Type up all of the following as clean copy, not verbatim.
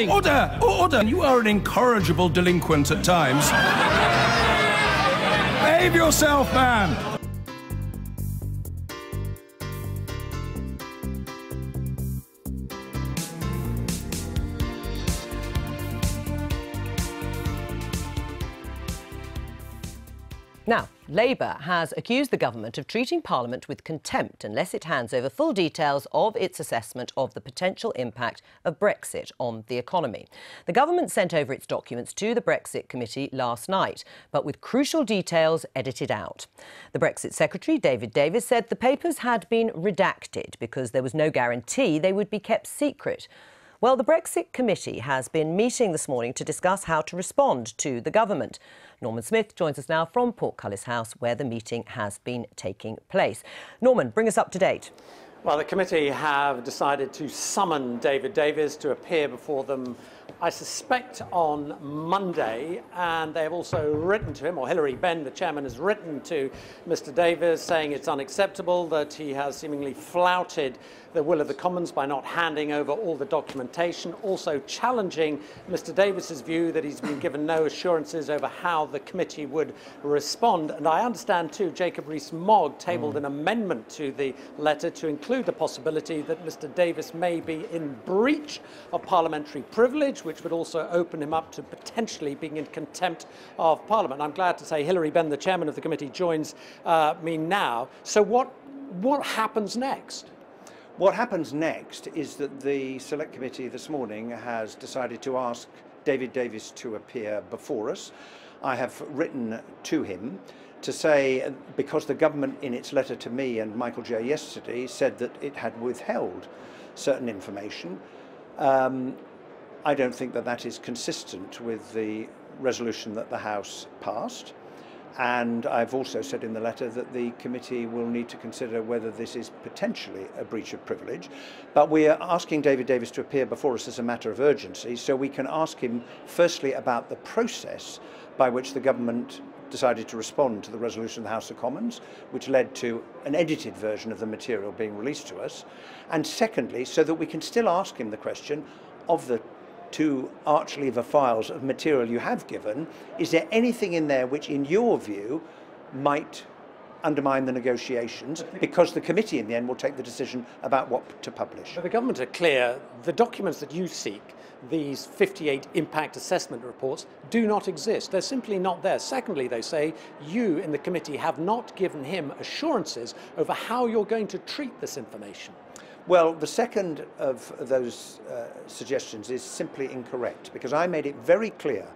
Order! Order! You are an incorrigible delinquent at times. Behave yourself, man! Now, Labour has accused the government of treating Parliament with contempt unless it hands over full details of its assessment of the potential impact of Brexit on the economy. The government sent over its documents to the Brexit Committee last night, but with crucial details edited out. The Brexit Secretary, David Davis, said the papers had been redacted because there was no guarantee they would be kept secret. Well, the Brexit Committee has been meeting this morning to discuss how to respond to the government. Norman Smith joins us now from Portcullis House, where the meeting has been taking place. Norman, bring us up to date. Well, the committee have decided to summon David Davis to appear before them, I suspect, on Monday, and they have also written to him, or Hilary Benn, the chairman, has written to Mr Davis saying it's unacceptable that he has seemingly flouted the will of the Commons by not handing over all the documentation, also challenging Mr Davis's view that he's been given no assurances over how the committee would respond. And I understand too, Jacob Rees-Mogg tabled an amendment to the letter to include the possibility that Mr Davis may be in breach of parliamentary privilege, which would also open him up to potentially being in contempt of Parliament. I'm glad to say Hilary Benn, the chairman of the committee, joins me now. So what happens next? What happens next is that the Select Committee this morning has decided to ask David Davis to appear before us. I have written to him to say, because the government in its letter to me and Michael J yesterday said that it had withheld certain information, I don't think that that is consistent with the resolution that the House passed. And I've also said in the letter that the committee will need to consider whether this is potentially a breach of privilege. But we are asking David Davis to appear before us as a matter of urgency, so we can ask him firstly about the process by which the government decided to respond to the resolution of the House of Commons, which led to an edited version of the material being released to us. And secondly, so that we can still ask him the question of the two arch-lever files of material you have given, is there anything in there which, in your view, might undermine the negotiations, because the committee in the end will take the decision about what to publish? But the government are clear, the documents that you seek, these 58 impact assessment reports, do not exist. They're simply not there. Secondly, they say, you in the committee have not given him assurances over how you're going to treat this information. Well, the second of those suggestions is simply incorrect, because I made it very clear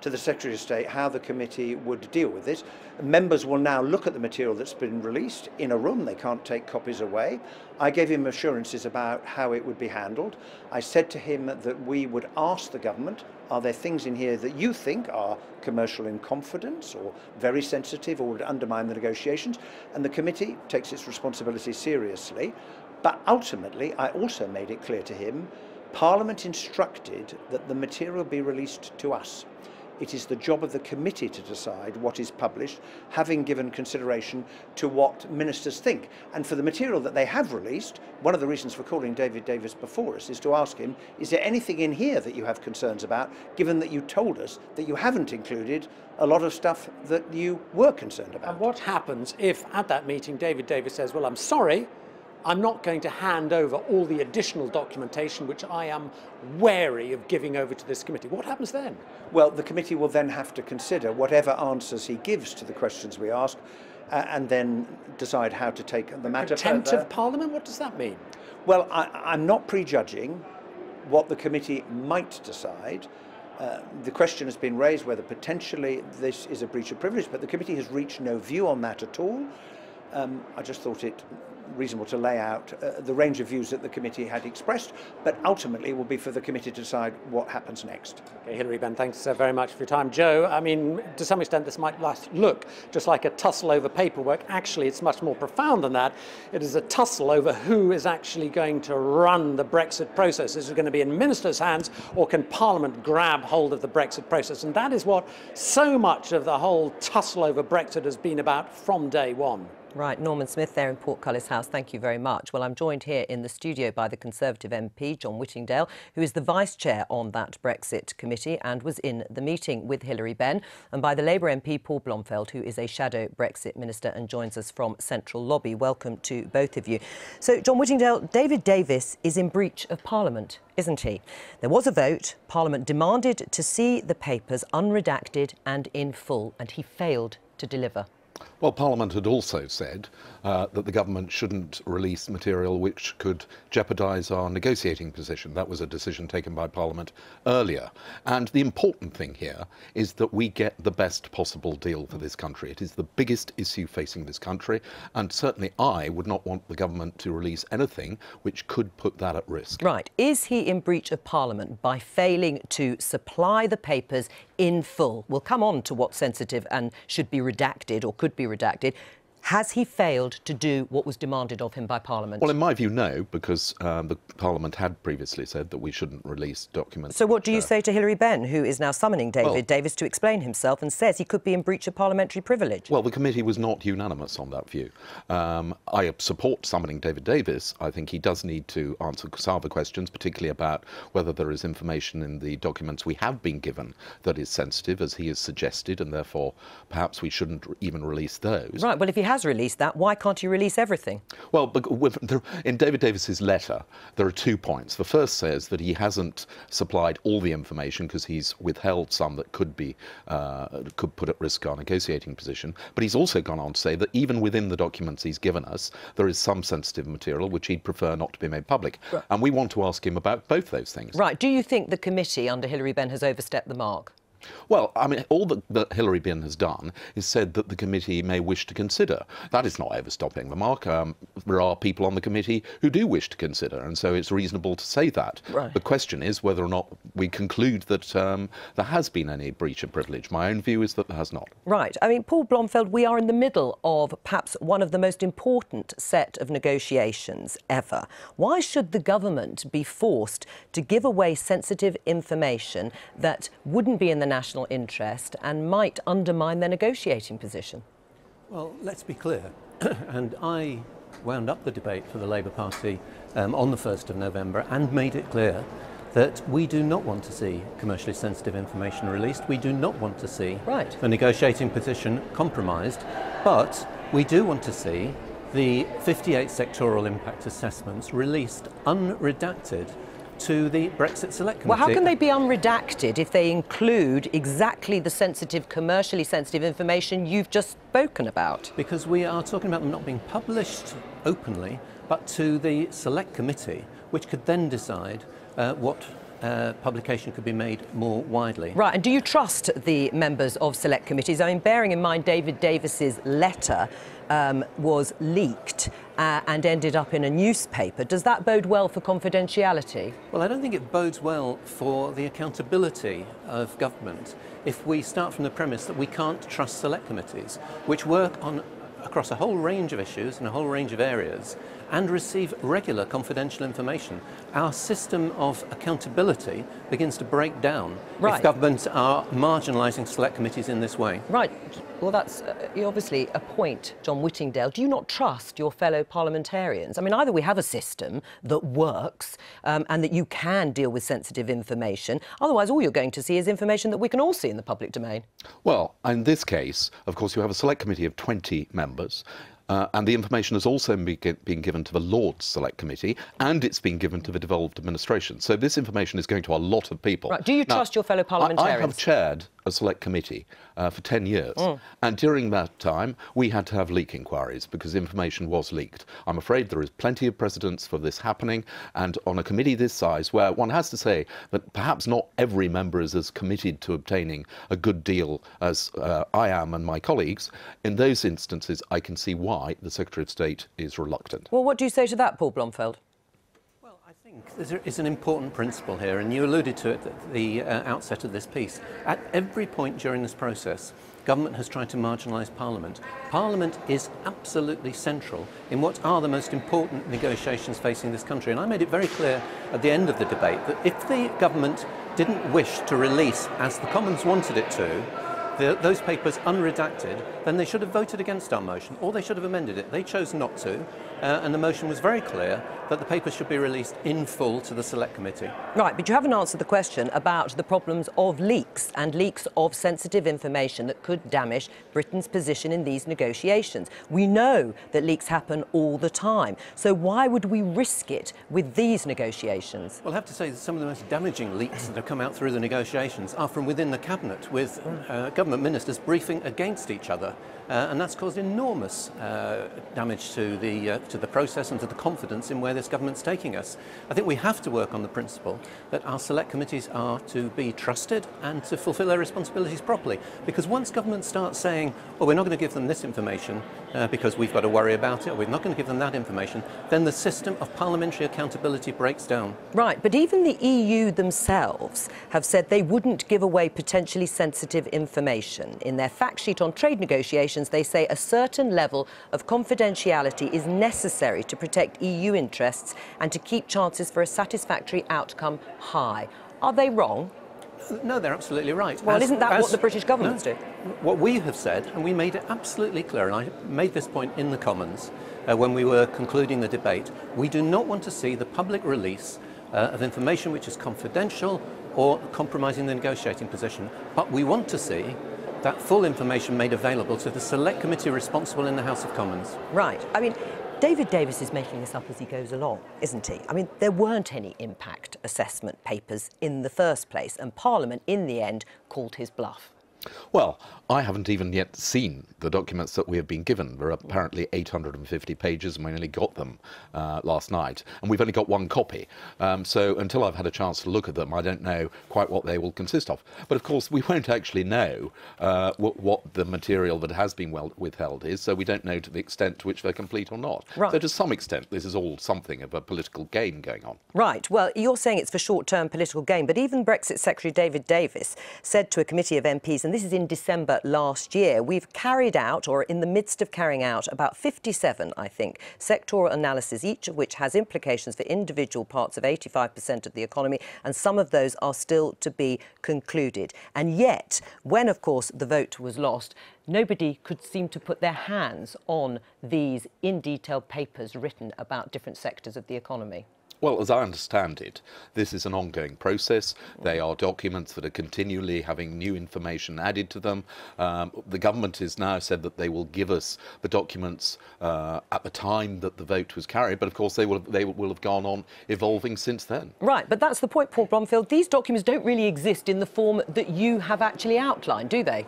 to the Secretary of State how the committee would deal with it. Members will now look at the material that's been released in a room. They can't take copies away. I gave him assurances about how it would be handled. I said to him that we would ask the government, are there things in here that you think are commercial in confidence or very sensitive or would undermine the negotiations? And the committee takes its responsibility seriously. But ultimately, I also made it clear to him, Parliament instructed that the material be released to us. It is the job of the committee to decide what is published, having given consideration to what ministers think. And for the material that they have released, one of the reasons for calling David Davis before us is to ask him, is there anything in here that you have concerns about, given that you told us that you haven't included a lot of stuff that you were concerned about? And what happens if, at that meeting, David Davis says, well, I'm sorry, I'm not going to hand over all the additional documentation which I am wary of giving over to this committee? What happens then? Well, the committee will then have to consider whatever answers he gives to the questions we ask and then decide how to take the matter further. Contempt of Parliament? What does that mean? Well, I'm not prejudging what the committee might decide. The question has been raised whether potentially this is a breach of privilege, but the committee has reached no view on that at all. I just thought it reasonable to lay out the range of views that the committee had expressed, but ultimately it will be for the committee to decide what happens next. Okay, Hilary Benn, thanks very much for your time. Joe, I mean, to some extent this might look just like a tussle over paperwork. Actually, it's much more profound than that. It is a tussle over who is actually going to run the Brexit process. Is it going to be in ministers' hands, or can Parliament grab hold of the Brexit process? And that is what so much of the whole tussle over Brexit has been about from day one. Right, Norman Smith there in Portcullis House, thank you very much. Well, I'm joined here in the studio by the Conservative MP, John Whittingdale, who is the Vice Chair on that Brexit committee and was in the meeting with Hilary Benn, and by the Labour MP, Paul Blomfield, who is a shadow Brexit minister and joins us from Central Lobby. Welcome to both of you. So, John Whittingdale, David Davis is in breach of Parliament, isn't he? There was a vote, Parliament demanded to see the papers unredacted and in full, and he failed to deliver. Well, Parliament had also said that the government shouldn't release material which could jeopardise our negotiating position. That was a decision taken by Parliament earlier. And the important thing here is that we get the best possible deal for this country. It is the biggest issue facing this country, and certainly I would not want the government to release anything which could put that at risk. Right. Is he in breach of Parliament by failing to supply the papers in full? We'll come on to what's sensitive and should be redacted or could be redacted. Has he failed to do what was demanded of him by Parliament? Well, in my view, no, because the Parliament had previously said that we shouldn't release documents. So what do you say to Hilary Benn, who is now summoning David Davis to explain himself and says he could be in breach of parliamentary privilege? Well, the committee was not unanimous on that view. I support summoning David Davis. I think he does need to answer some of the questions, particularly about whether there is information in the documents we have been given that is sensitive, as he has suggested, and therefore perhaps we shouldn't even release those. Right, well, if he has released that, why can't he release everything? Well, in David Davis's letter, there are 2 points. The first says that he hasn't supplied all the information because he's withheld some that could put at risk our negotiating position. But he's also gone on to say that even within the documents he's given us, there is some sensitive material which he'd prefer not to be made public. Right. And we want to ask him about both those things. Right. Do you think the committee under Hilary Benn has overstepped the mark? Well, I mean, all that Hilary Benn has done is said that the committee may wish to consider. That is not overstepping the mark. There are people on the committee who do wish to consider, and so it's reasonable to say that. Right. The question is whether or not we conclude that there has been any breach of privilege. My own view is that there has not. Right. I mean, Paul Blomfield, we are in the middle of perhaps one of the most important set of negotiations ever. Why should the government be forced to give away sensitive information that wouldn't be in the national interest and might undermine their negotiating position? Well, let's be clear, and I wound up the debate for the Labour Party on the 1st of November and made it clear that we do not want to see commercially sensitive information released. We do not want to see the negotiating position compromised, but we do want to see the 58 sectoral impact assessments released unredacted to the Brexit Select Committee. Well, how can they be unredacted if they include exactly the sensitive, commercially sensitive information you've just spoken about? Because we are talking about them not being published openly, but to the Select Committee, which could then decide what publication could be made more widely. Right, and do you trust the members of select committees? I mean, bearing in mind David Davis's letter was leaked and ended up in a newspaper. Does that bode well for confidentiality? Well, I don't think it bodes well for the accountability of government if we start from the premise that we can't trust select committees, which work on across a whole range of issues in a whole range of areas and receive regular confidential information. Our system of accountability begins to break down if governments are marginalising select committees in this way. Right. Well, that's obviously a point, John Whittingdale. Do you not trust your fellow parliamentarians? I mean, either we have a system that works and that you can deal with sensitive information, otherwise all you're going to see is information that we can all see in the public domain. Well, in this case, of course, you have a select committee of 20 members. And the information has also been given to the Lords Select Committee, and it's been given to the devolved administration. So this information is going to a lot of people. Right. Do you trust your fellow parliamentarians? I have chaired a select committee for 10 years. And during that time, we had to have leak inquiries because information was leaked. I'm afraid there is plenty of precedents for this happening. And on a committee this size, where one has to say that perhaps not every member is as committed to obtaining a good deal as I am and my colleagues, in those instances, I can see why the Secretary of State is reluctant. Well, what do you say to that, Paul Blomfield? Well, I think there is an important principle here, and you alluded to it at the outset of this piece. At every point during this process, government has tried to marginalise Parliament. Parliament is absolutely central in what are the most important negotiations facing this country. And I made it very clear at the end of the debate that if the government didn't wish to release, as the Commons wanted it to, those papers unredacted, then they should have voted against our motion, or they should have amended it. They chose not to, and the motion was very clear that the papers should be released in full to the Select Committee. Right, but you haven't answered the question about the problems of leaks and leaks of sensitive information that could damage Britain's position in these negotiations. We know that leaks happen all the time, so why would we risk it with these negotiations? Well, I have to say that some of the most damaging leaks that have come out through the negotiations are from within the Cabinet, with government ministers briefing against each other, and that's caused enormous damage to the process and to the confidence in where this government's taking us. I think we have to work on the principle that our select committees are to be trusted and to fulfil their responsibilities properly, because once government starts saying, well, we're not going to give them this information because we've got to worry about it, or we're not going to give them that information, then the system of parliamentary accountability breaks down. Right, but even the EU themselves have said they wouldn't give away potentially sensitive information. In their fact sheet on trade negotiations, they say a certain level of confidentiality is necessary to protect EU interests and to keep chances for a satisfactory outcome high. Are they wrong? No, they're absolutely right. Well, isn't that what the British governments do? What we have said, and we made it absolutely clear, and I made this point in the Commons when we were concluding the debate, we do not want to see the public release of information which is confidential or compromising the negotiating position, but we want to see that full information made available to the Select Committee responsible in the House of Commons. Right. I mean, David Davis is making this up as he goes along, isn't he? I mean, there weren't any impact assessment papers in the first place, and Parliament, in the end, called his bluff. Well, I haven't even yet seen the documents that we have been given. There are apparently 850 pages, and we only got them last night. And we've only got one copy. So until I've had a chance to look at them, I don't know quite what they will consist of. But of course, we won't actually know what the material that has been withheld is, so we don't know to the extent to which they're complete or not. Right. So to some extent, this is all something of a political game going on. Right. Well, you're saying it's for short-term political gain, but even Brexit Secretary David Davis said to a committee of MPs, and this is in December last year, we've carried out, or in the midst of carrying out, about 57, I think, sectoral analyses, each of which has implications for individual parts of 85% of the economy, and some of those are still to be concluded. And yet, when, of course, the vote was lost, nobody could seem to put their hands on these in-detail papers written about different sectors of the economy. Well, as I understand it, this is an ongoing process. They are documents that are continually having new information added to them. The government has now said that they will give us the documents at the time that the vote was carried, but of course they will have gone on evolving since then. Right, but that's the point, Paul Bromfield. These documents don't really exist in the form that you have actually outlined, do they?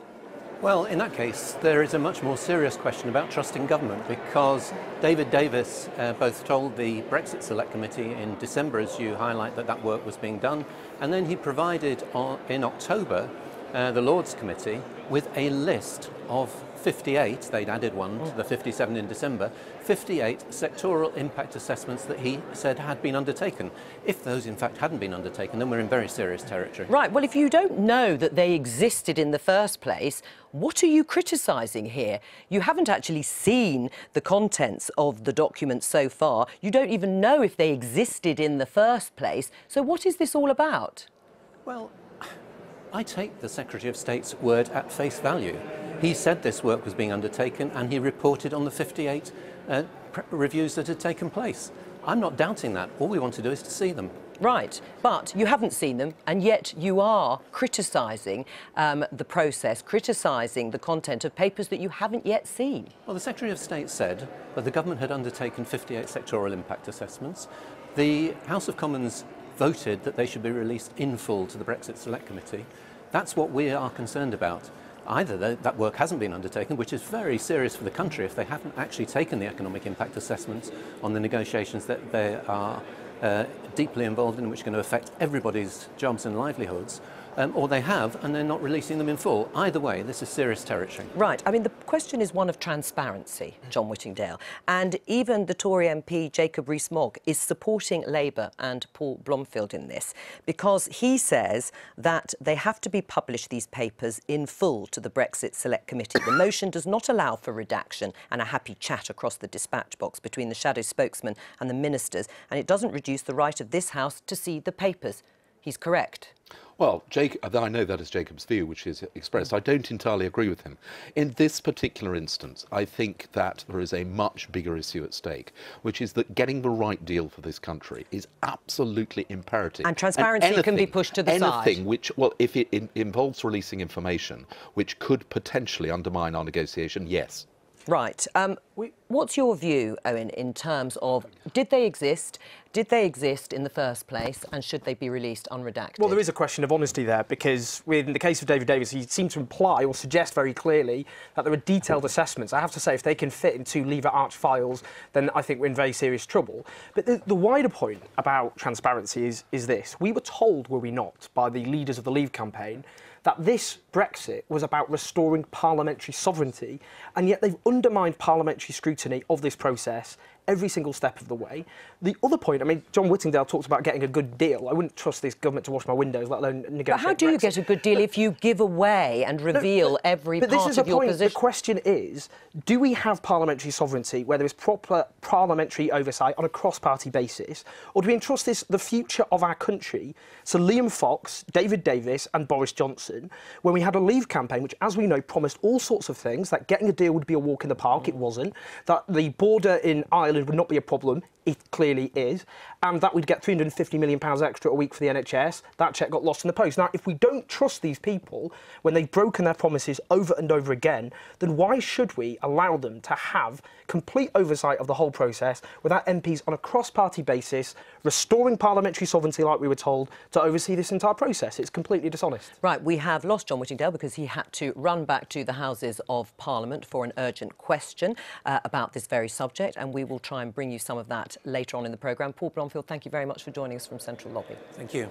Well, in that case, there is a much more serious question about trusting government, because David Davis both told the Brexit Select Committee in December, as you highlight, that work was being done, and then he provided in October the Lords Committee with a list of 58, they'd added one to the 57 in December, 58 sectoral impact assessments that he said had been undertaken. If those in fact hadn't been undertaken, then we're in very serious territory. Right, well, if you don't know that they existed in the first place, what are you criticising here? You haven't actually seen the contents of the documents so far. You don't even know if they existed in the first place. So what is this all about? Well, I take the Secretary of State's word at face value. He said this work was being undertaken, and he reported on the 58 reviews that had taken place. I'm not doubting that. All we want to do is to see them. Right, but you haven't seen them, and yet you are criticising the process, criticising the content of papers that you haven't yet seen. Well, the Secretary of State said that the government had undertaken 58 sectoral impact assessments. The House of Commons voted that they should be released in full to the Brexit Select Committee. That's what we are concerned about. Either that work hasn't been undertaken, which is very serious for the country if they haven't actually taken the economic impact assessments on the negotiations that they are deeply involved in, which are going to affect everybody's jobs and livelihoods, or they have and they're not releasing them in full. Either way, this is serious territory. Right. I mean, the question is one of transparency, John Whittingdale. And even the Tory MP, Jacob Rees-Mogg, is supporting Labour and Paul Bromfield in this, because he says that they have to be published, these papers, in full to the Brexit Select Committee. The motion does not allow for redaction and a happy chat across the dispatch box between the shadow spokesman and the ministers, and it doesn't reduce the right of this House to see the papers. He's correct. Well, I know that is Jacob's view, which is expressed. I don't entirely agree with him. In this particular instance, I think that there is a much bigger issue at stake, which is that getting the right deal for this country is absolutely imperative. And transparency can be pushed to the side. Anything which, well, if it involves releasing information which could potentially undermine our negotiation, yes. Right. What's your view, Owen, in terms of did they exist? Did they exist in the first place, and should they be released unredacted? Well, there is a question of honesty there, because in the case of David Davis, he seemed to imply or suggest very clearly that there were detailed assessments. I have to say, if they can fit into Lever Arch files, then I think we're in very serious trouble. But the wider point about transparency is this. We were told, were we not, by the leaders of the Leave campaign, that this Brexit was about restoring parliamentary sovereignty, and yet they've undermined parliamentary scrutiny of this process every single step of the way. The other point, I mean, John Whittingdale talks about getting a good deal. I wouldn't trust this government to wash my windows, let alone negotiate But how do you get a good deal if you give away and reveal every part of your position? The question is, do we have parliamentary sovereignty where there is proper parliamentary oversight on a cross-party basis, or do we entrust the future of our country to Liam Fox, David Davis and Boris Johnson, when we had a Leave campaign which, as we know, promised all sorts of things, that getting a deal would be a walk in the park, it wasn't, that the border in Ireland would not be a problem, it clearly is, and that we'd get £350 million extra a week for the NHS. That cheque got lost in the post. Now, if we don't trust these people when they've broken their promises over and over again, then why should we allow them to have complete oversight of the whole process without MPs on a cross-party basis restoring parliamentary sovereignty like we were told to oversee this entire process? It's completely dishonest. Right, we have lost John Whittingdale because he had to run back to the Houses of Parliament for an urgent question about this very subject, and we will try and bring you some of that later on in the programme. Paul Blomfield, thank you very much for joining us from Central Lobby. Thank you.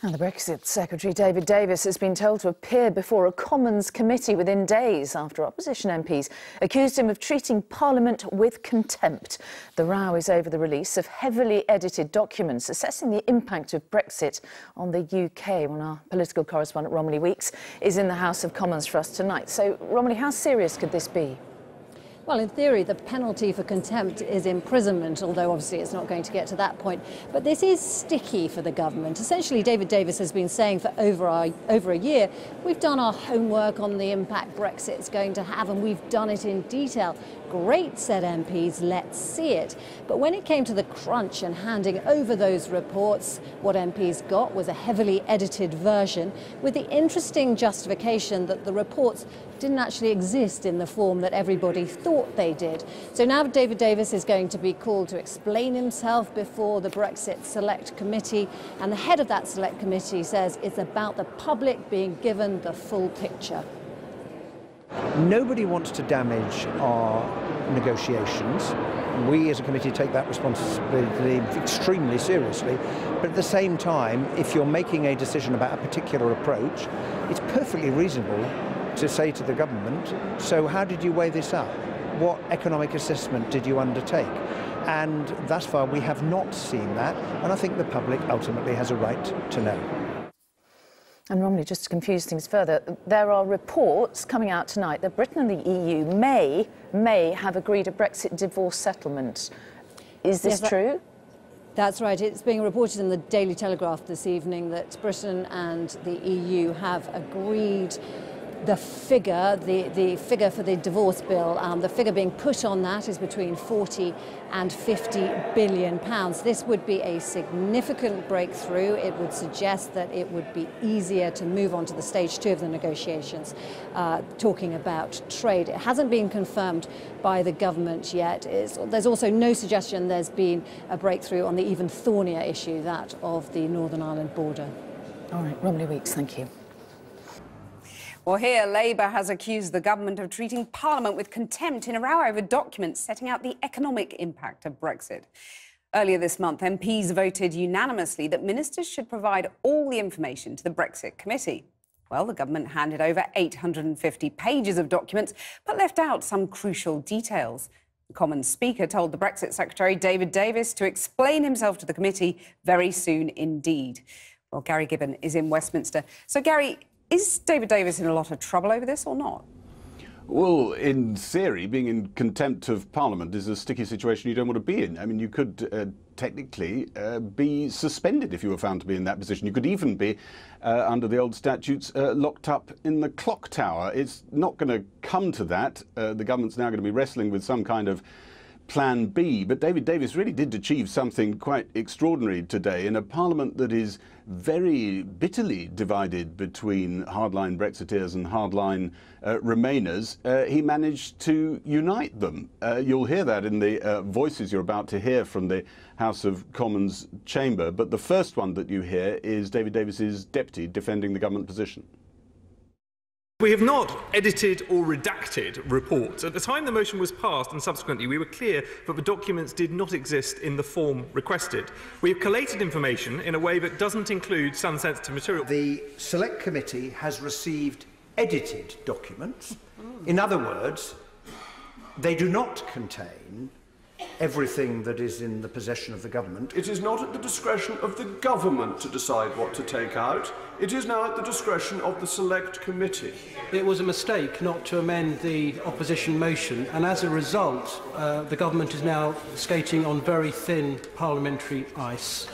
And the Brexit Secretary David Davis has been told to appear before a Commons committee within days after opposition MPs accused him of treating Parliament with contempt. The row is over the release of heavily edited documents assessing the impact of Brexit on the UK. Well, our political correspondent Romilly Weeks is in the House of Commons for us tonight. So, Romilly, how serious could this be? Well, in theory, the penalty for contempt is imprisonment, although obviously it's not going to get to that point. But this is sticky for the government. Essentially, David Davis has been saying for over a year, we've done our homework on the impact Brexit's going to have, and we've done it in detail. Great, said MPs, let's see it. But when it came to the crunch and handing over those reports, what MPs got was a heavily edited version with the interesting justification that the reports didn't actually exist in the form that everybody thought they did. So now David Davis is going to be called to explain himself before the Brexit Select Committee, and the head of that Select Committee says it's about the public being given the full picture. Nobody wants to damage our negotiations. We as a committee take that responsibility extremely seriously. But at the same time, if you're making a decision about a particular approach, it's perfectly reasonable to say to the government, so how did you weigh this up? What economic assessment did you undertake? And thus far we have not seen that, and I think the public ultimately has a right to know. And Romilly, just to confuse things further, there are reports coming out tonight that Britain and the EU may have agreed a Brexit divorce settlement. Is this true? That's right. It's being reported in the Daily Telegraph this evening that Britain and the EU have agreed the figure for the divorce bill. The figure being put on that is between 40 and 50 billion pounds. This would be a significant breakthrough. It would suggest that it would be easier to move on to the stage 2 of the negotiations, talking about trade. It hasn't been confirmed by the government yet. There's also no suggestion there's been a breakthrough on the even thornier issue, that of the Northern Ireland border. All right, Romilly Weeks, thank you. Well, here, Labour has accused the government of treating Parliament with contempt in a row over documents setting out the economic impact of Brexit. Earlier this month, MPs voted unanimously that ministers should provide all the information to the Brexit Committee. Well, the government handed over 850 pages of documents, but left out some crucial details. The Commons Speaker told the Brexit Secretary, David Davis, to explain himself to the committee very soon indeed. Well, Gary Gibbon is in Westminster. So, Gary, is David Davis in a lot of trouble over this or not? Well, in theory, being in contempt of Parliament is a sticky situation you don't want to be in. I mean, you could technically be suspended if you were found to be in that position. You could even be, under the old statutes, locked up in the clock tower. It's not going to come to that. The government's now going to be wrestling with some kind of Plan B. But David Davis really did achieve something quite extraordinary today in a Parliament that is very bitterly divided between hardline Brexiteers and hardline Remainers. He managed to unite them. You'll hear that in the voices you're about to hear from the House of Commons chamber. But the first one that you hear is David Davis's deputy defending the government position. We have not edited or redacted reports. At the time the motion was passed and subsequently we were clear that the documents did not exist in the form requested. We have collated information in a way that doesn't include some sensitive material. The Select Committee has received edited documents. In other words, they do not contain everything that is in the possession of the government. It is not at the discretion of the government to decide what to take out. It is now at the discretion of the Select Committee. It was a mistake not to amend the opposition motion, and as a result, the government is now skating on very thin parliamentary ice.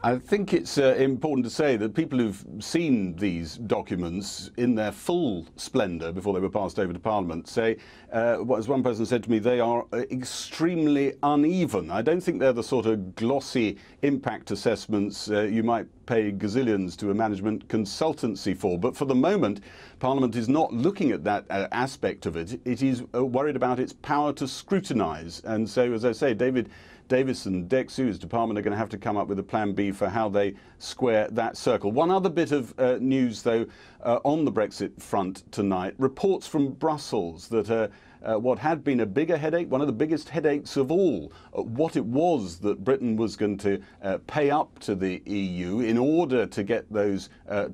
I think it's important to say that people who've seen these documents in their full splendour before they were passed over to Parliament say, as one person said to me, they are extremely uneven. I don't think they're the sort of glossy impact assessments you might pay gazillions to a management consultancy for. But for the moment, Parliament is not looking at that aspect of it. It is worried about its power to scrutinise. And so, as I say, David Davis and Dexu's department are going to have to come up with a plan B for how they square that circle. One other bit of news, though, on the Brexit front tonight. Reports from Brussels that what had been a bigger headache, one of the biggest headaches of all, what it was that Britain was going to pay up to the EU in order to get those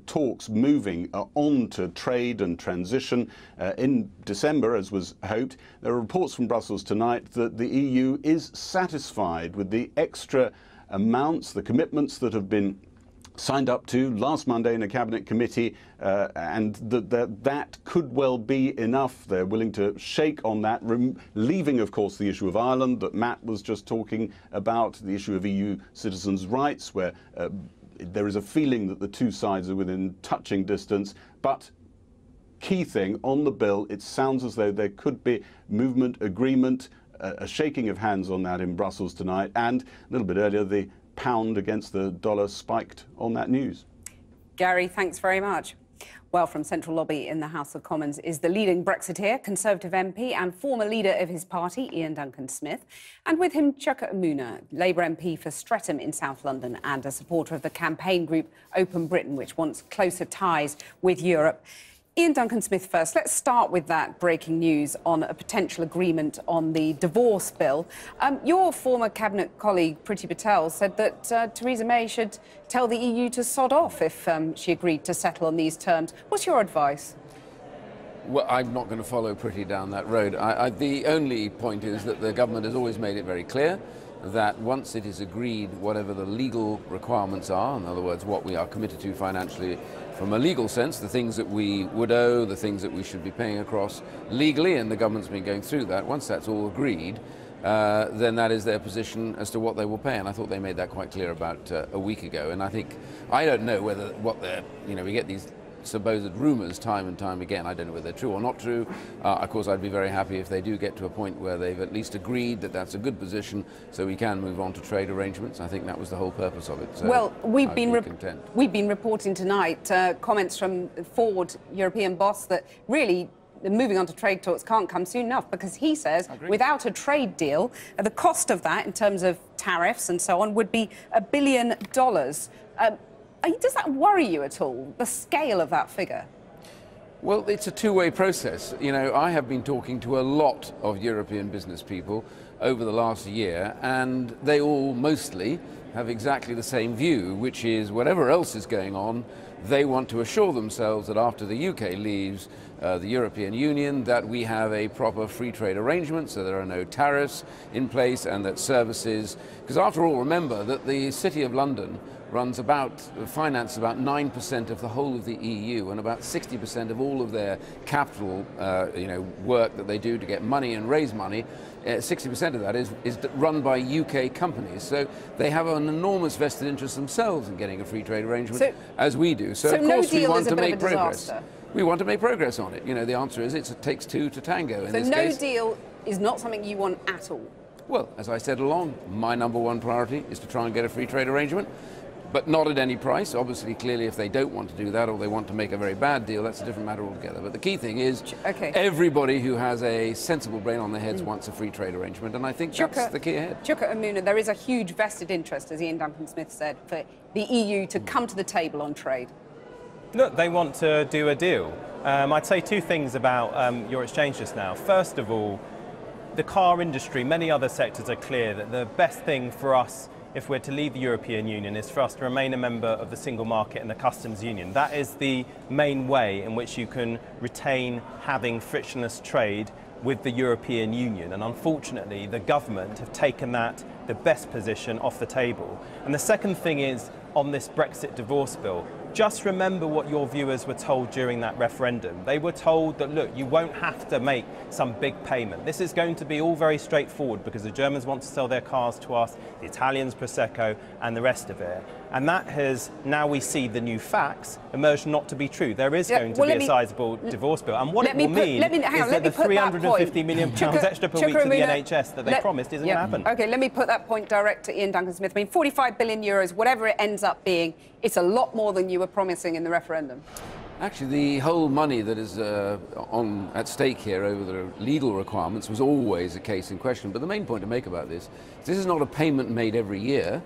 talks moving on to trade and transition in December, as was hoped. There are reports from Brussels tonight that the EU is satisfied with the extra amounts, the commitments that have been signed up to last Monday in a cabinet committee, and that could well be enough. They're willing to shake on that, leaving, of course, the issue of Ireland that Matt was just talking about, the issue of EU citizens' rights, where there is a feeling that the two sides are within touching distance. But key thing on the bill, it sounds as though there could be movement, agreement, a shaking of hands on that in Brussels tonight, and a little bit earlier, the pound against the dollar spiked on that news. Gary, thanks very much. Well, from Central Lobby in the House of Commons is the leading Brexiteer, Conservative MP and former leader of his party, Ian Duncan-Smith, and with him Chuka Umunna, Labour MP for Streatham in South London and a supporter of the campaign group Open Britain, which wants closer ties with Europe. Ian Duncan-Smith first. Let's start with that breaking news on a potential agreement on the divorce bill. Your former cabinet colleague, Priti Patel, said that Theresa May should tell the EU to sod off if she agreed to settle on these terms. What's your advice? Well, I'm not going to follow Priti down that road. The only point is that the government has always made it very clear that once it is agreed, whatever the legal requirements are, in other words, what we are committed to financially from a legal sense, the things that we would owe, the things that we should be paying across legally, and the government's been going through that, once that's all agreed, then that is their position as to what they will pay. And I thought they made that quite clear about a week ago. And I don't know whether we get these supposed rumours time and time again. I don't know whether they're true or not true. Of course, I'd be very happy if they do get to a point where they've at least agreed that that's a good position so we can move on to trade arrangements. I think that was the whole purpose of it. So well, we've been reporting tonight comments from Ford, European boss, that really moving on to trade talks can't come soon enough, because he says without a trade deal, the cost of that in terms of tariffs and so on would be $1 billion. Does that worry you at all, the scale of that figure? Well, it's a two-way process. You know, I have been talking to a lot of European business people over the last year, and they all mostly have exactly the same view, which is whatever else is going on, they want to assure themselves that after the UK leaves the European Union, that we have a proper free trade arrangement, so there are no tariffs in place, and that services, because after all, remember that the City of London finances about 9% of the whole of the EU and about 60% of all of their capital, work that they do to get money and raise money. 60% of that is run by UK companies. So they have an enormous vested interest themselves in getting a free trade arrangement, as we do. So of course we want to make progress. We want to make progress on it. The answer is it takes two to tango in this case. So no deal is not something you want at all? Well, as I said along, my #1 priority is to try and get a free trade arrangement, but not at any price. Obviously, clearly, if they don't want to do that or they want to make a very bad deal, that's a different matter altogether. But the key thing is everybody who has a sensible brain on their heads wants a free trade arrangement, and I think that's the key ahead. Chuka Umunna, there is a huge vested interest, as Ian Duncan-Smith said, for the EU to come to the table on trade. Look, they want to do a deal. I'd say two things about your exchange just now. First of all, the car industry, many other sectors are clear that the best thing for us if we're to leave the European Union is for us to remain a member of the single market and the customs union. That is the main way in which you can retain having frictionless trade with the European Union, and unfortunately the government have taken the best position off the table. And the second thing is on this Brexit divorce bill. Just remember what your viewers were told during that referendum. They were told that, look, you won't have to make some big payment. This is going to be all very straightforward because the Germans want to sell their cars to us, the Italians Prosecco, and the rest of it. And that has, now we see the new facts, emerged not to be true. There is going to be a sizable divorce bill. And what it will mean is that the £350 million extra per week to the NHS that they promised isn't going to happen. OK, let me put that point direct to Ian Duncan-Smith. I mean, 45 billion euros, whatever it ends up being, it's a lot more than you were promising in the referendum. Actually, the whole money that is at stake here over the legal requirements was always a case in question. But the main point to make about this is not a payment made every year.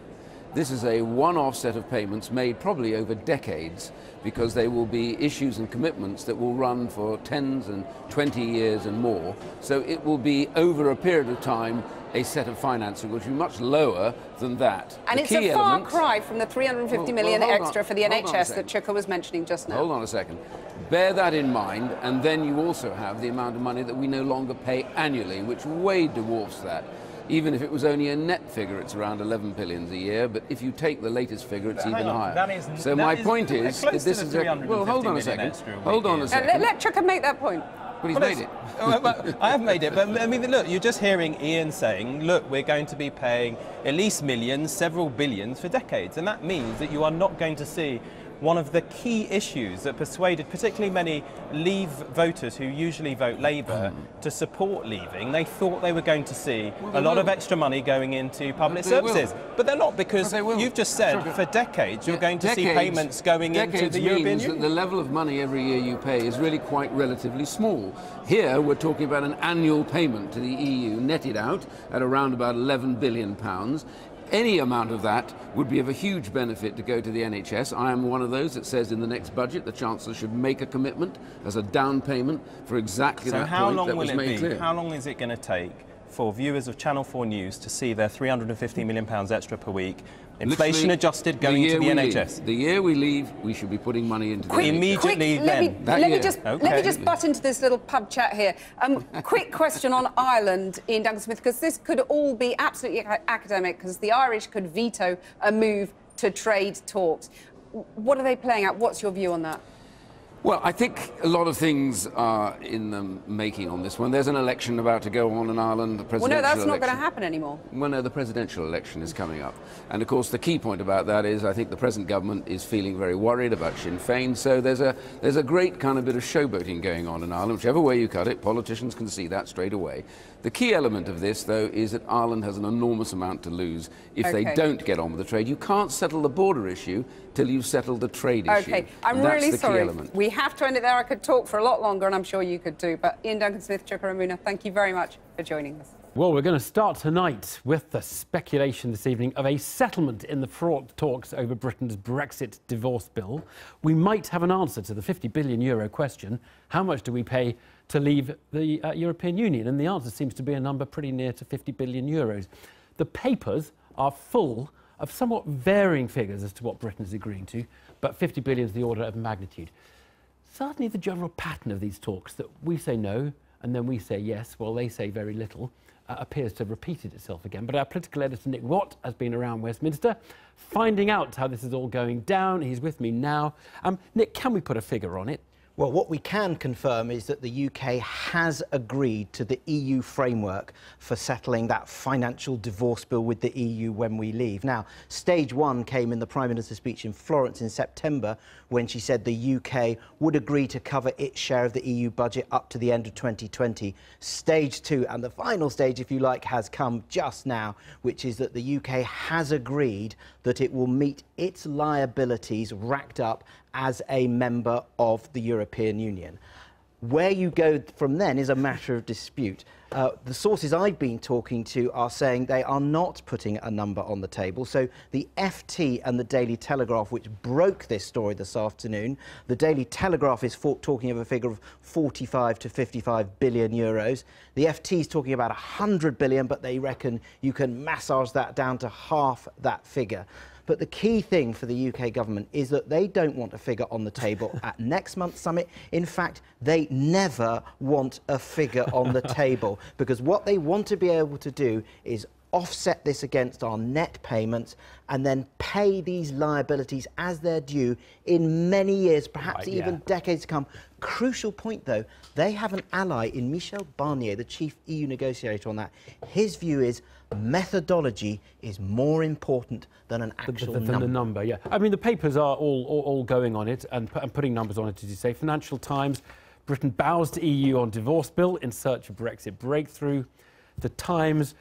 This is a one-off set of payments made probably over decades, because they will be issues and commitments that will run for 10 and 20 years and more. So it will be over a period of time a set of financing which will be much lower than that. And it's a far cry from the 350 million extra for the NHS that Chuka was mentioning just now. Hold on a second. Bear that in mind, and then you also have the amount of money that we no longer pay annually, which way dwarfs that. Even if it was only a net figure, it's around 11 billion a year, but if you take the latest figure, it's even higher. So my point is that this is well, hold on a second. Hold on a second. Let Chuka make that point. But he's made it. I have made it, but I mean, look, you're just hearing Ian saying, look, we're going to be paying at least millions, several billions for decades, and that means that you are not going to see one of the key issues that persuaded particularly many Leave voters who usually vote Labour to support leaving. They thought they were going to see a lot of extra money going into public services. But they're not, because you've just said for decades you're going to see payments going into the European Union. That the level of money every year you pay is really quite relatively small. Here we're talking about an annual payment to the EU netted out at around about £11 billion. Any amount of that would be of a huge benefit to go to the NHS. I am one of those that says in the next budget the Chancellor should make a commitment as a down payment for exactly that point that was made clear. How long is it going to take for viewers of Channel 4 News to see their £350 million extra per week, inflation adjusted, going to the NHS? The year we leave, we should be putting money into the immediately then. Let me just butt into this little pub chat here. Quick question on Ireland, Ian Duncan-Smith, because this could all be absolutely academic, because the Irish could veto a move to trade talks. What are they playing out? What's your view on that? Well, I think a lot of things are in the making on this one. There's an election about to go on in Ireland, the presidential election. Well, no, that's not going to happen anymore. Well, no, the presidential election is coming up. And, of course, the key point about that is I think the present government is feeling very worried about Sinn Féin. So there's a great kind of bit of showboating going on in Ireland. Whichever way you cut it, politicians can see that straight away. The key element of this, though, is that Ireland has an enormous amount to lose if they don't get on with the trade. You can't settle the border issue till you've settled the trade issue. OK, I'm really sorry. We have to end it there. I could talk for a lot longer, and I'm sure you could too. But Ian Duncan-Smith, Chuka Umunna, thank you very much for joining us. Well, we're going to start tonight with the speculation this evening of a settlement in the fraught talks over Britain's Brexit divorce bill. We might have an answer to the €50 billion question. How much do we pay to leave the European Union? And the answer seems to be a number pretty near to €50 billion. The papers are full of somewhat varying figures as to what Britain is agreeing to, but 50 billion is the order of magnitude. Certainly the general pattern of these talks, that we say no and then we say yes, while they say very little, appears to have repeated itself again. But our political editor Nick Watt has been around Westminster, finding out how this is all going down. He's with me now. Nick, can we put a figure on it? Well, what we can confirm is that the UK has agreed to the EU framework for settling that financial divorce bill with the EU when we leave. Now, stage one came in the Prime Minister's speech in Florence in September, when she said the UK would agree to cover its share of the EU budget up to the end of 2020. Stage two, and the final stage, if you like, has come just now, which is that the UK has agreed that it will meet its liabilities racked up as a member of the European Union. Where you go from then is a matter of dispute. The sources I've been talking to are saying they are not putting a number on the table. So the FT and the Daily Telegraph, which broke this story this afternoon, the Daily Telegraph is talking of a figure of 45 to 55 billion euros. The FT is talking about 100 billion, but they reckon you can massage that down to half that figure. But the key thing for the UK government is that they don't want a figure on the table at next month's summit. In fact, they never want a figure on the table, because what they want to be able to do is offset this against our net payments and then pay these liabilities as they're due in many years, perhaps even decades to come. Crucial point, though, they have an ally in Michel Barnier, the chief EU negotiator on that. His view is methodology is more important than an actual number. Than the number, yeah. I mean, the papers are all going on it and putting numbers on it, as you say. Financial Times, Britain bows to EU on divorce bill in search of Brexit breakthrough. The Times,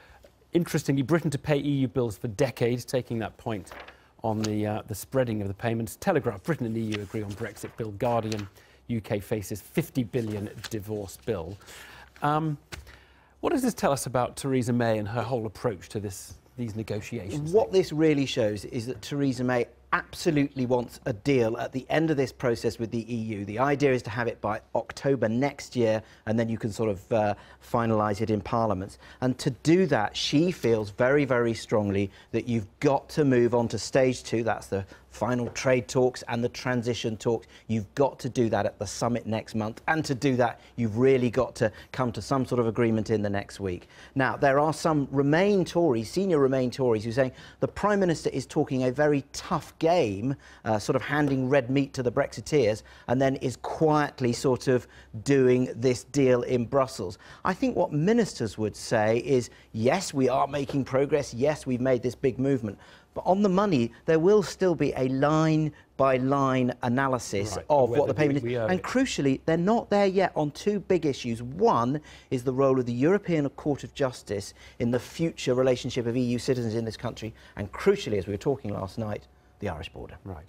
interestingly, Britain to pay EU bills for decades, taking that point on the spreading of the payments. Telegraph, Britain and EU agree on Brexit bill. Guardian, UK faces 50 billion divorce bill. What does this tell us about Theresa May and her whole approach to these negotiations? What this really shows is that Theresa May absolutely wants a deal at the end of this process with the EU. The idea is to have it by October next year, and then you can sort of finalise it in Parliament. And to do that, she feels very, very strongly that you've got to move on to stage two. That's the final trade talks and the transition talks. You've got to do that at the summit next month, and to do that you've really got to come to some sort of agreement in the next week. Now, there are some Remain Tories, senior Remain Tories, who are saying the Prime Minister is talking a very tough game, sort of handing red meat to the Brexiteers, and then is quietly sort of doing this deal in Brussels. I think what ministers would say is, yes, we are making progress, yes, we've made this big movement, but on the money, there will still be a line-by-line analysis of what the payment is. And crucially, they're not there yet on two big issues. One is the role of the European Court of Justice in the future relationship of EU citizens in this country. And crucially, as we were talking last night, the Irish border. Right.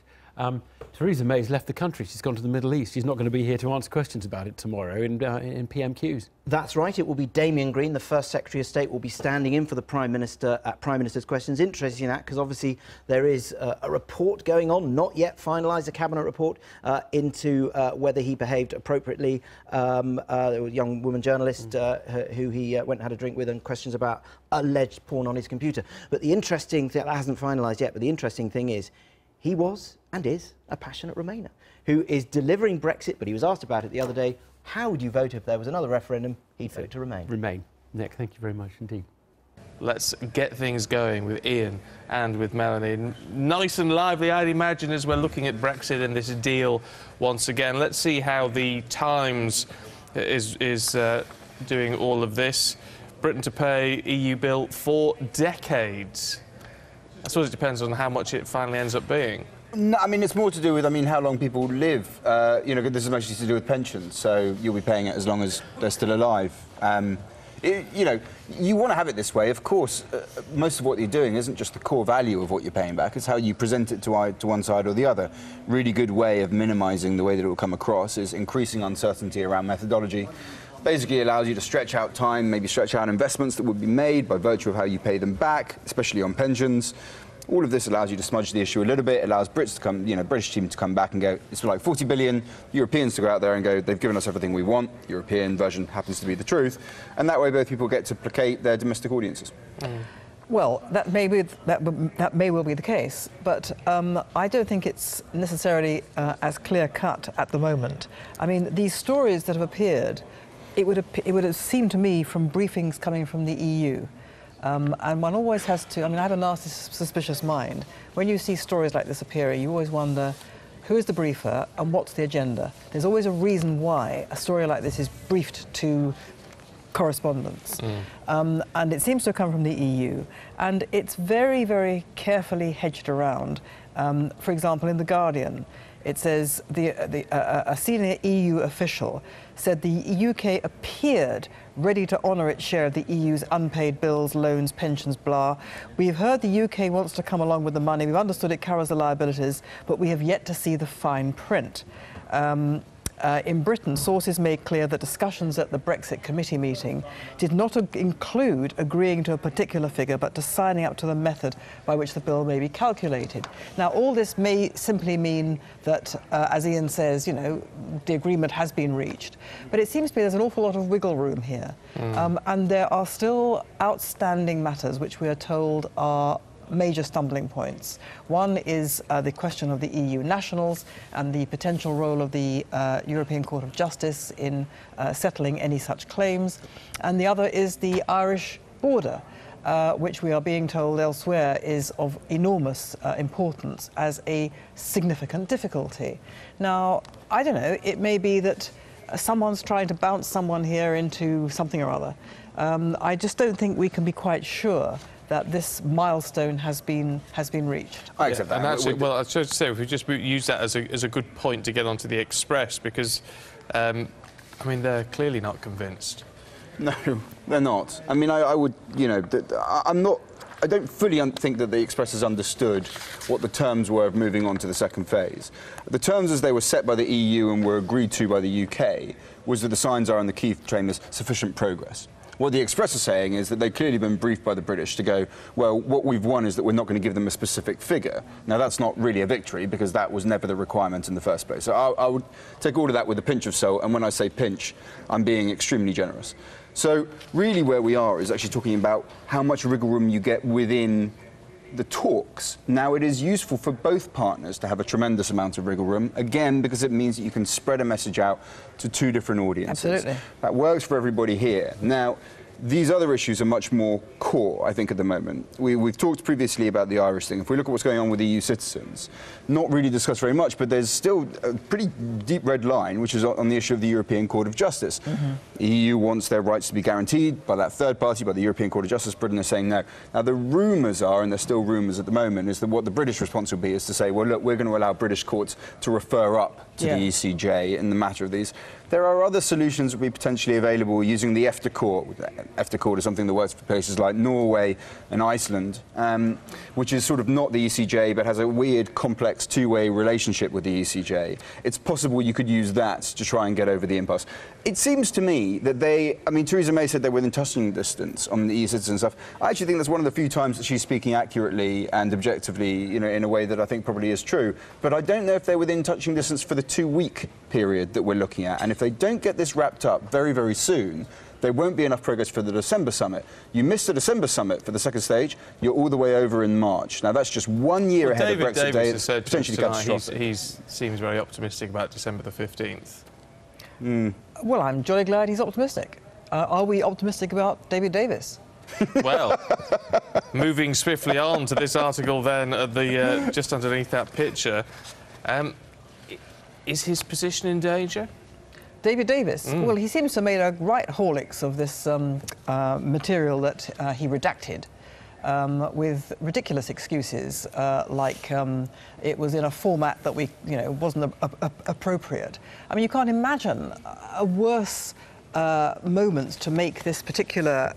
Theresa May's left the country. She's gone to the Middle East. She's not going to be here to answer questions about it tomorrow in PMQs. That's right. It will be Damien Green, the first Secretary of State, will be standing in for the Prime Minister at Prime Minister's Questions. Interesting that, because obviously there is a report going on, not yet finalised, a Cabinet report into whether he behaved appropriately. There was a young woman journalist who he went and had a drink with, and questions about alleged porn on his computer. But the interesting thing, that hasn't finalised yet, but the interesting thing is, he was and is a passionate Remainer who is delivering Brexit, but he was asked about it the other day. How would you vote if there was another referendum? He'd vote to remain. Remain. Nick, thank you very much indeed. Let's get things going with Ian and with Melanie. Nice and lively, I'd imagine, as we're looking at Brexit and this deal once again. Let's see how the Times is doing all of this. Britain to pay EU bill for decades. I suppose it depends on how much it finally ends up being. No, I mean, it's more to do with, how long people live. You know, this is mostly to do with pensions, so you'll be paying it as long as they're still alive. You know, you want to have it this way. Of course, most of what you're doing isn't just the core value of what you're paying back. It's how you present it to one side or the other. Really good way of minimising the way that it will come across is increasing uncertainty around methodology. Basically allows you to stretch out time, maybe stretch out investments that would be made by virtue of how you pay them back, especially on pensions. All of this allows you to smudge the issue a little bit, allows Brits to come, British team to come back and go, it's like 40 billion, Europeans to go out there and go, they've given us everything we want, European version happens to be the truth, and that way both people get to placate their domestic audiences. Well, that may well be the case, but I don't think it's necessarily as clear-cut at the moment. I mean, these stories that have appeared, it would have seemed to me from briefings coming from the EU And one always has to, I mean, I have a nasty, suspicious mind. When you see stories like this appearing, you always wonder, who is the briefer and what's the agenda? There's always a reason why a story like this is briefed to correspondents. And it seems to have come from the EU. And it's very, very carefully hedged around. For example, in The Guardian, it says a senior EU official said the UK appeared ready to honour its share of the EU's unpaid bills, loans, pensions, blah. We've heard the UK wants to come along with the money. We've understood it covers the liabilities, but we have yet to see the fine print. In Britain, sources made clear that discussions at the Brexit committee meeting did not include agreeing to a particular figure, but to signing up to the method by which the bill may be calculated. Now, all this may simply mean that, as Ian says, you know, the agreement has been reached. But it seems to me there's an awful lot of wiggle room here. And there are still outstanding matters which we are told are major stumbling points. One is the question of the EU nationals and the potential role of the European Court of Justice in settling any such claims. And the other is the Irish border, which we are being told elsewhere is of enormous importance as a significant difficulty. Now, I don't know, it may be that someone's trying to bounce someone here into something or other. I just don't think we can be quite sure that this milestone has been reached. I accept that. And actually, well, I was trying to say, if we just use that as a good point to get onto the Express, because, I mean, they're clearly not convinced. No, they're not. I mean, I would, you know, I don't fully think that the Express has understood what the terms were of moving on to the second phase. The terms as they were set by the EU and were agreed to by the UK was that the signs are on the key claim as sufficient progress. What the Express are saying is that they've clearly been briefed by the British to go, well, what we've won is that we're not going to give them a specific figure. Now, that's not really a victory, because that was never the requirement in the first place. So I would take all of that with a pinch of salt, and when I say pinch, I'm being extremely generous. So really where we are is actually talking about how much wiggle room you get within the talks. Now, it is useful for both partners to have a tremendous amount of wiggle room, again, because it means that you can spread a message out to two different audiences. Absolutely. That works for everybody here. Now, these other issues are much more core, I think, at the moment. We've talked previously about the Irish thing. If we look at what's going on with EU citizens, not really discussed very much, but there's still a pretty deep red line, which is on the issue of the European Court of Justice. The EU wants their rights to be guaranteed by that third party, by the European Court of Justice. Britain is saying no. Now, the rumours are, and they're still rumours at the moment, is that what the British response will be is to say, well, look, we're going to allow British courts to refer up to the ECJ in the matter of these. There are other solutions that will be potentially available using the EFTA Court. EFTA Court is something that works for places like Norway and Iceland, which is sort of not the ECJ, but has a weird, complex two-way relationship with the ECJ. It's possible you could use that to try and get over the impasse. It seems to me that I mean, Theresa May said they're within touching distance on the EU citizen stuff. I actually think that's one of the few times that she's speaking accurately and objectively, you know, in a way that I think probably is true. But I don't know if they're within touching distance for the 2-week period that we're looking at. And if they don't get this wrapped up very, very soon, there won't be enough progress for the December summit. You missed the December summit for the second stage, you're all the way over in March. Now, that's just 1 year ahead of Brexit Day. Has said potentially catastrophic. He seems very optimistic about December the 15th. Well, I'm jolly glad he's optimistic. Are we optimistic about David Davis? Well, moving swiftly on to this article then, at the just underneath that picture, is his position in danger? David Davis? Well, he seems to have made a right horlicks of this material that he redacted with ridiculous excuses, like it was in a format that wasn't appropriate. I mean, you can't imagine a worse moment to make this particular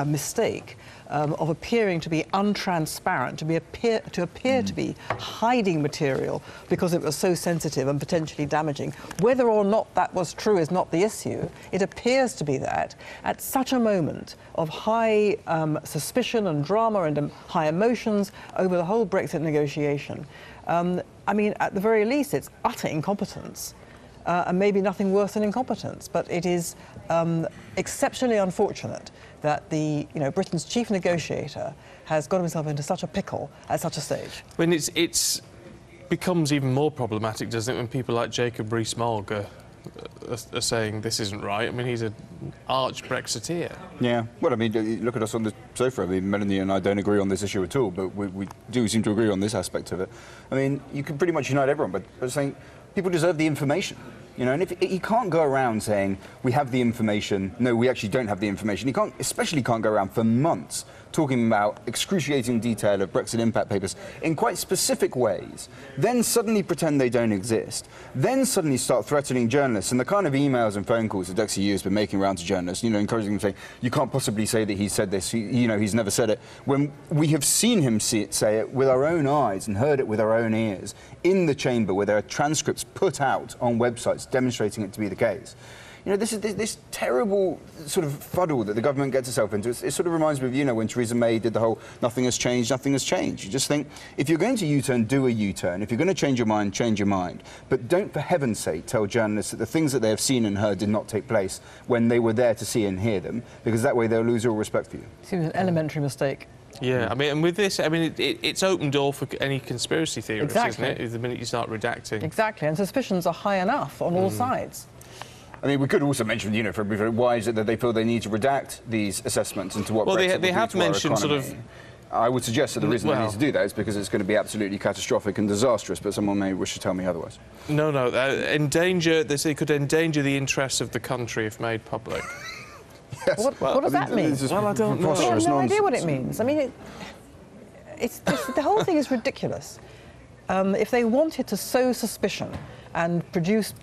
mistake of appearing to be untransparent, to appear to be hiding material because it was so sensitive and potentially damaging. Whether or not that was true is not the issue. It appears to be that at such a moment of high suspicion and drama and high emotions over the whole Brexit negotiation. I mean, at the very least, it's utter incompetence. And maybe nothing worse than incompetence, but it is exceptionally unfortunate that Britain's chief negotiator has got himself into such a pickle at such a stage. When it becomes even more problematic, doesn't it, when people like Jacob Rees-Mogg are are saying this isn't right. I mean, he's an arch Brexiteer. Yeah, well, I mean, look at us on the sofa. I mean, Melanie and I don't agree on this issue at all, but we do seem to agree on this aspect of it. I mean, you can pretty much unite everyone by saying people deserve the information. You know, and if he can't go around saying we have the information, no, we actually don't have the information. He especially can't go around for months talking about excruciating detail of Brexit impact papers in quite specific ways, then suddenly pretend they don't exist, then suddenly start threatening journalists, and the kind of emails and phone calls that DXEU has been making around to journalists, you know, encouraging them to say, you can't possibly say that he said this, you know, he's never said it, when we have seen him say it with our own eyes and heard it with our own ears in the chamber where there are transcripts put out on websites demonstrating it to be the case. You know, this terrible sort of fuddle that the government gets itself into. It sort of reminds me of, you know, when Theresa May did the whole nothing has changed, nothing has changed. You just think, if you're going to U-turn, do a U-turn. If you're going to change your mind, change your mind. But don't, for heaven's sake, tell journalists that the things that they have seen and heard did not take place when they were there to see and hear them, because that way they'll lose all respect for you. Seems an elementary mistake. Yeah, I mean, and with this, I mean, it's open door for any conspiracy theorists, Exactly. isn't it? The minute you start redacting. Exactly, and suspicions are high enough on all sides. I mean, we could also mention, you know, for why is it that they feel they need to redact these assessments into what well, Brexit they will have do to our mentioned economy. sort of. I would suggest that the reason they need to do that is because it's going to be absolutely catastrophic and disastrous, but someone may wish to tell me otherwise. No, they say it could endanger the interests of the country if made public. Yes. What does that mean? Well, I don't know. I have no idea what it means. I mean, the whole thing is ridiculous. If they wanted to sow suspicion and produce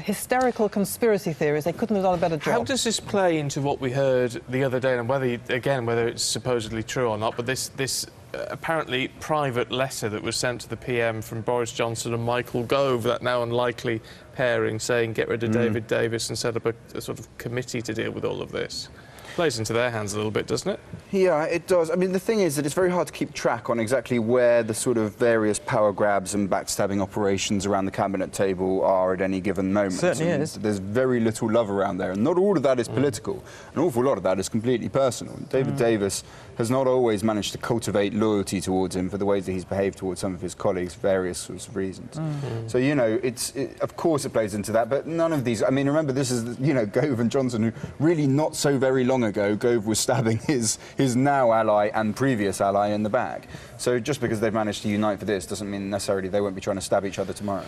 hysterical conspiracy theories, they couldn't have done a better job. How does this play into what we heard the other day, and whether it's supposedly true or not, but this apparently private letter that was sent to the PM from Boris Johnson and Michael Gove, that now unlikely pairing, saying get rid of David Davis and set up a sort of committee to deal with all of this? Plays into their hands a little bit, doesn't it? Yeah, it does. I mean, the thing is that it's very hard to keep track on exactly where the sort of various power grabs and backstabbing operations around the cabinet table are at any given moment. Certainly is. There's very little love around there, and not all of that is political. An awful lot of that is completely personal. David Davis has not always managed to cultivate loyalty towards him for the ways that he's behaved towards some of his colleagues for various sorts of reasons. So, you know, of course it plays into that, but none of these... I mean, remember, this is, you know, Gove and Johnson, who really not so very long ago, Gove was stabbing his now ally and previous ally in the back. So just because they've managed to unite for this doesn't mean necessarily they won't be trying to stab each other tomorrow.